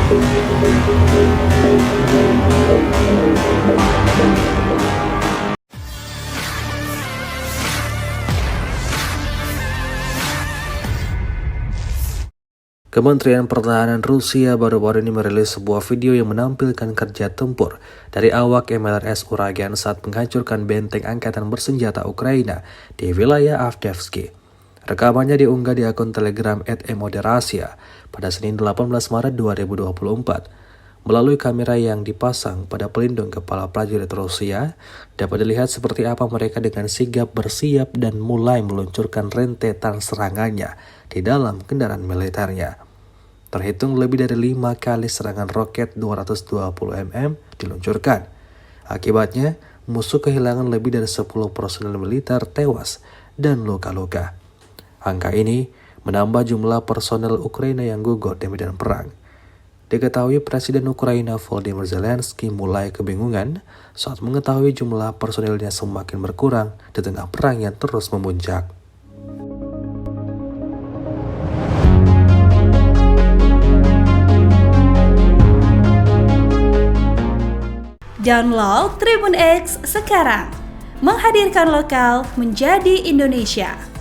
Kementerian Pertahanan Rusia baru-baru ini merilis sebuah video yang menampilkan kerja tempur dari awak MLRS Uragan saat menghancurkan benteng angkatan bersenjata Ukraina di wilayah Avdiivka. Rekamannya diunggah di akun Telegram @moderasia pada Senin 18 Maret 2024. Melalui kamera yang dipasang pada pelindung kepala prajurit Rusia, dapat dilihat seperti apa mereka dengan sigap bersiap dan mulai meluncurkan rentetan serangannya di dalam kendaraan militernya. Terhitung lebih dari 5 kali serangan roket 220 mm diluncurkan. Akibatnya, musuh kehilangan lebih dari 10 personel militer tewas dan luka-luka. Angka ini menambah jumlah personel Ukraina yang gugur di medan perang. Diketahui Presiden Ukraina Volodymyr Zelensky mulai kebingungan saat mengetahui jumlah personilnya semakin berkurang di tengah perang yang terus memuncak. Download Tribun X sekarang, menghadirkan lokal menjadi Indonesia.